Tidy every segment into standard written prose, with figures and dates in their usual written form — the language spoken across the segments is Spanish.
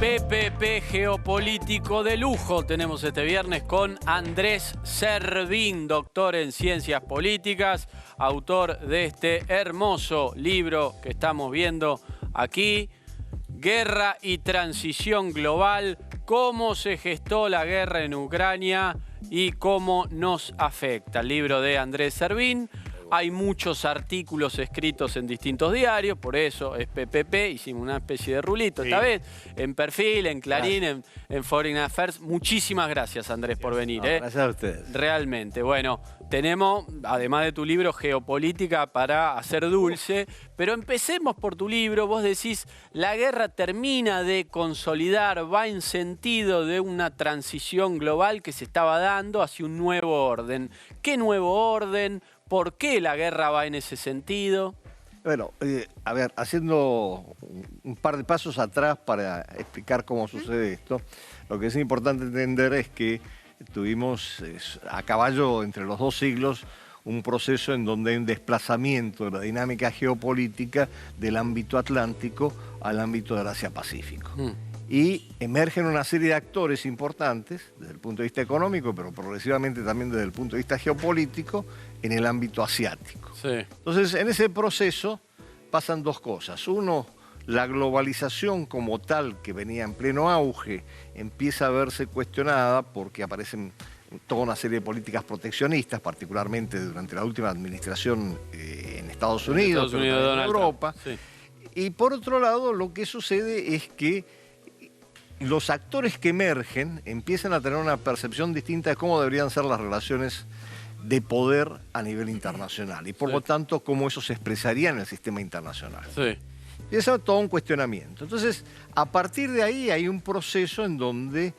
PPP geopolítico de lujo tenemos este viernes con Andrés Servín, doctor en Ciencias Políticas, autor de este hermoso libro que estamos viendo aquí, Guerra y Transición Global, cómo se gestó la guerra en Ucrania y cómo nos afecta. El libro de Andrés Servín. Hay muchos artículos escritos en distintos diarios, por eso es PPP, hicimos una especie de rulito esta vez, en Perfil, en Clarín, en Foreign Affairs. Muchísimas gracias, Andrés, por venir. Gracias a ustedes. Realmente, bueno, tenemos, además de tu libro, Geopolítica para hacer dulce, pero empecemos por tu libro. Vos decís, la guerra termina de consolidar, va en sentido de una transición global que se estaba dando hacia un nuevo orden. ¿Qué nuevo orden? ¿Por qué la guerra va en ese sentido? Bueno, a ver, haciendo un par de pasos atrás para explicar cómo sucede esto, lo que es importante entender es que tuvimos a caballo entre los dos siglos un proceso en donde hay un desplazamiento de la dinámica geopolítica del ámbito atlántico al ámbito del Asia-Pacífico. Y emergen una serie de actores importantes desde el punto de vista económico, pero progresivamente también desde el punto de vista geopolítico, en el ámbito asiático. Sí. Entonces, en ese proceso pasan dos cosas. Uno, la globalización como tal, que venía en pleno auge, empieza a verse cuestionada porque aparecen toda una serie de políticas proteccionistas, particularmente durante la última administración en Estados Unidos, pero también en Europa. Sí. Y por otro lado, lo que sucede es que los actores que emergen empiezan a tener una percepción distinta de cómo deberían ser las relaciones de poder a nivel internacional y por lo tanto cómo eso se expresaría en el sistema internacional. Sí. Y eso es todo un cuestionamiento. Entonces, a partir de ahí hay un proceso en donde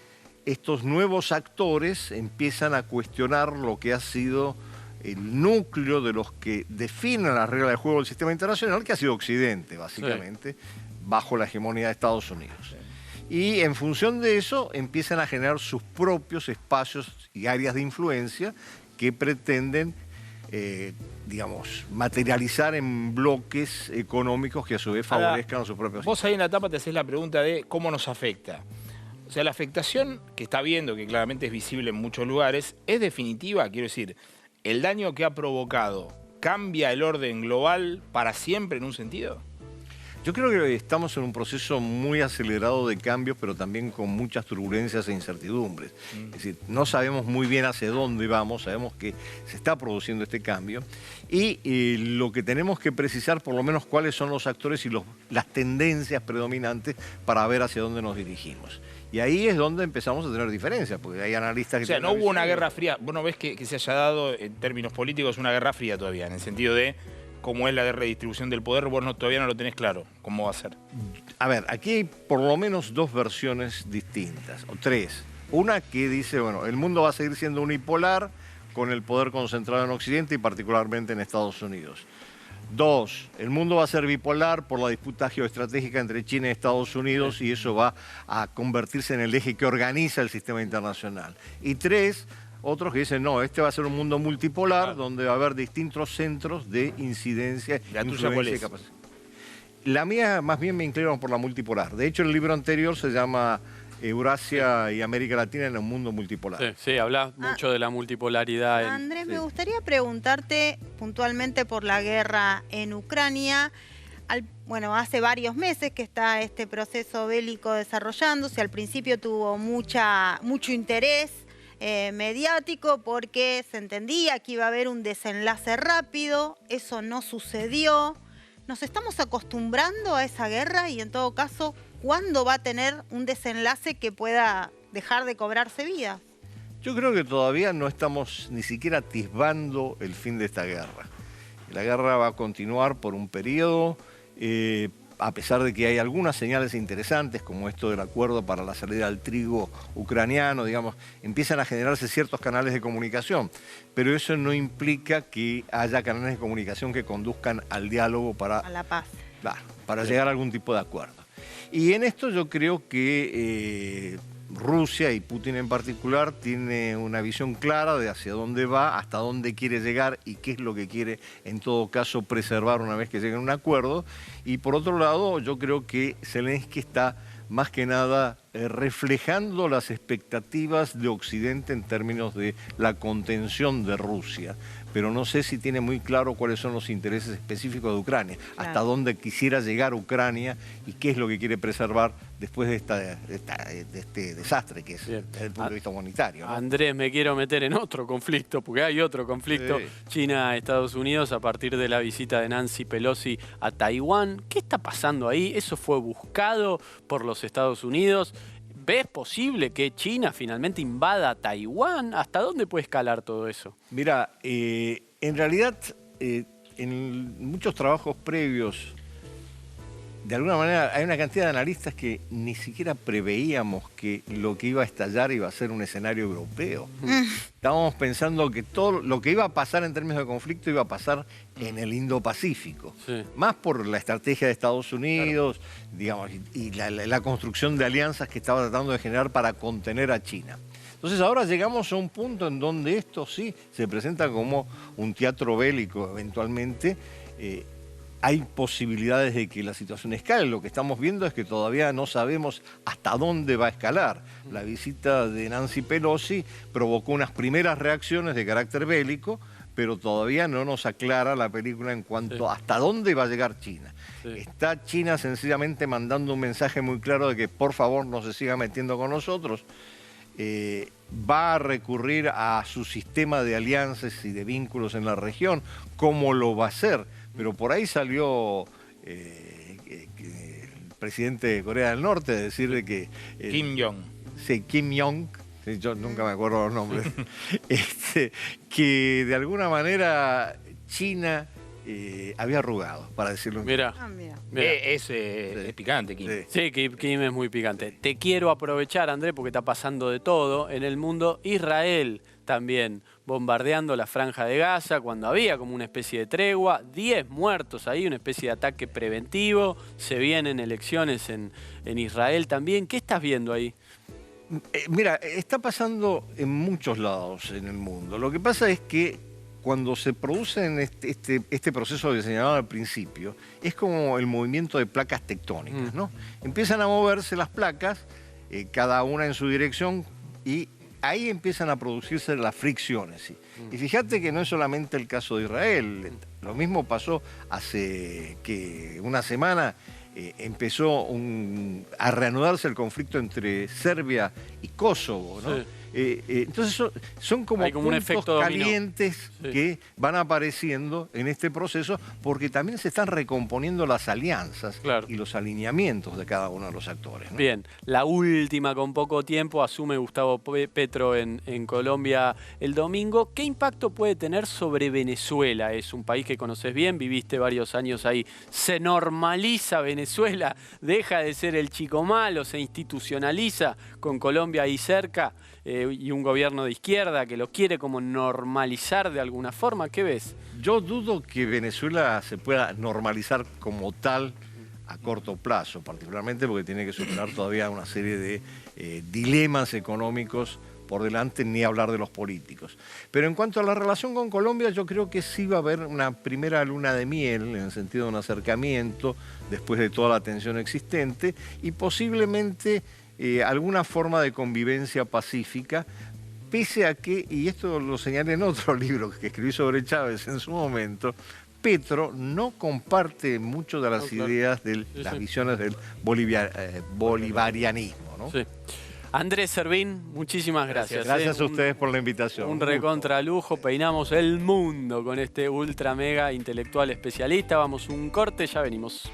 estos nuevos actores empiezan a cuestionar lo que ha sido el núcleo de los que definen las reglas de juego del sistema internacional, que ha sido Occidente, básicamente, bajo la hegemonía de Estados Unidos. Y en función de eso empiezan a generar sus propios espacios y áreas de influencia que pretenden, digamos, materializar en bloques económicos que a su vez favorezcan a sus propios. Vos ahí en la tapa te haces la pregunta de cómo nos afecta. O sea, la afectación que está viendo, que claramente es visible en muchos lugares, ¿es definitiva? Quiero decir, ¿el daño que ha provocado cambia el orden global para siempre en un sentido? Yo creo que estamos en un proceso muy acelerado de cambios, pero también con muchas turbulencias e incertidumbres. Es decir, no sabemos muy bien hacia dónde vamos, sabemos que se está produciendo este cambio y lo que tenemos que precisar por lo menos cuáles son los actores y las tendencias predominantes para ver hacia dónde nos dirigimos. Y ahí es donde empezamos a tener diferencias, porque hay analistas que... O sea, no hubo una guerra fría. ¿Vos no ves que se haya dado, en términos políticos, una guerra fría todavía? En el sentido de cómo es la redistribución del poder, vos todavía no lo tenés claro cómo va a ser. A ver, aquí hay por lo menos dos versiones distintas, o tres. Una que dice, bueno, el mundo va a seguir siendo unipolar con el poder concentrado en Occidente y particularmente en Estados Unidos. Dos, el mundo va a ser bipolar por la disputa geoestratégica entre China y Estados Unidos y eso va a convertirse en el eje que organiza el sistema internacional. Y tres, otros que dicen, no, este va a ser un mundo multipolar donde va a haber distintos centros de incidencia, influencia y capacidad. La mía más bien me inclino por la multipolar. De hecho, el libro anterior se llama Eurasia y América Latina en un mundo multipolar. Sí, hablas mucho de la multipolaridad. Andrés, me gustaría preguntarte puntualmente por la guerra en Ucrania. Bueno, hace varios meses que está este proceso bélico desarrollándose. Al principio tuvo mucho interés mediático porque se entendía que iba a haber un desenlace rápido. Eso no sucedió. ¿Nos estamos acostumbrando a esa guerra y en todo caso, cuándo va a tener un desenlace que pueda dejar de cobrarse vida? Yo creo que todavía no estamos ni siquiera atisbando el fin de esta guerra. La guerra va a continuar por un periodo, a pesar de que hay algunas señales interesantes, como esto del acuerdo para la salida del trigo ucraniano, digamos, empiezan a generarse ciertos canales de comunicación, pero eso no implica que haya canales de comunicación que conduzcan al diálogo para... A la paz. Claro, para llegar a algún tipo de acuerdo. Y en esto yo creo que Rusia y Putin en particular tiene una visión clara de hacia dónde va, hasta dónde quiere llegar y qué es lo que quiere en todo caso preservar una vez que llegue a un acuerdo. Y por otro lado yo creo que Zelensky está más que nada reflejando las expectativas de Occidente en términos de la contención de Rusia. Pero no sé si tiene muy claro cuáles son los intereses específicos de Ucrania, hasta dónde quisiera llegar Ucrania y qué es lo que quiere preservar después de este desastre que es desde el punto de vista humanitario, ¿no? Andrés, me quiero meter en otro conflicto, porque hay otro conflicto, China-Estados Unidos, a partir de la visita de Nancy Pelosi a Taiwán. ¿Qué está pasando ahí? ¿Eso fue buscado por los Estados Unidos? ¿Ves posible que China finalmente invada Taiwán? ¿Hasta dónde puede escalar todo eso? Mira, en realidad, en muchos trabajos previos, de alguna manera hay una cantidad de analistas que ni siquiera preveíamos que lo que iba a estallar iba a ser un escenario europeo. Estábamos pensando que todo lo que iba a pasar en términos de conflicto iba a pasar en el Indo-Pacífico. Sí. Más por la estrategia de Estados Unidos, digamos, y la construcción de alianzas que estaba tratando de generar para contener a China. Entonces ahora llegamos a un punto en donde esto sí se presenta como un teatro bélico eventualmente. Hay posibilidades de que la situación escale. Lo que estamos viendo es que todavía no sabemos hasta dónde va a escalar. La visita de Nancy Pelosi provocó unas primeras reacciones de carácter bélico, pero todavía no nos aclara la película en cuanto a hasta dónde va a llegar China. Está China sencillamente mandando un mensaje muy claro de que por favor no se siga metiendo con nosotros. Va a recurrir a su sistema de alianzas y de vínculos en la región. ¿Cómo lo va a hacer? Pero por ahí salió el presidente de Corea del Norte a decirle que... Kim Jong. Sí, Kim Jong. Sí, yo nunca me acuerdo los nombres. Que de alguna manera China había arrugado, para decirlo. Mira. Es picante, Kim. Sí, Kim es muy picante. Te quiero aprovechar, Andrés, porque está pasando de todo en el mundo. Israel también bombardeando la Franja de Gaza cuando había como una especie de tregua, 10 muertos ahí, una especie de ataque preventivo, se vienen elecciones en Israel también. ¿Qué estás viendo ahí? Mira, está pasando en muchos lados en el mundo. Lo que pasa es que cuando se produce en este proceso que señalaba al principio, es como el movimiento de placas tectónicas, ¿no? Empiezan a moverse las placas, cada una en su dirección, y ahí empiezan a producirse las fricciones. ¿Sí? Y fíjate que no es solamente el caso de Israel, lo mismo pasó hace una semana, empezó a reanudarse el conflicto entre Serbia y Kosovo, ¿no? Sí. Entonces son como un efecto calientes que van apareciendo en este proceso porque también se están recomponiendo las alianzas y los alineamientos de cada uno de los actores, ¿no? Bien, la última con poco tiempo, asume Gustavo Petro en Colombia el domingo. ¿Qué impacto puede tener sobre Venezuela? Es un país que conoces bien, viviste varios años ahí. ¿Se normaliza Venezuela? ¿Deja de ser el chico malo? ¿Se institucionaliza con Colombia ahí cerca? Y un gobierno de izquierda que lo quiere como normalizar de alguna forma. ¿Qué ves? Yo dudo que Venezuela se pueda normalizar como tal a corto plazo, particularmente porque tiene que superar todavía una serie de dilemas económicos por delante, ni hablar de los políticos. Pero en cuanto a la relación con Colombia, yo creo que sí va a haber una primera luna de miel, en el sentido de un acercamiento, después de toda la tensión existente, y posiblemente alguna forma de convivencia pacífica, pese a que, y esto lo señalé en otro libro que escribí sobre Chávez en su momento, Petro no comparte mucho de las ideas de las visiones del bolivarianismo, ¿no? Sí. Andrés Servín, muchísimas gracias. Gracias a ustedes por la invitación. Un recontralujo, peinamos el mundo con este ultra mega intelectual especialista. Vamos un corte, ya venimos.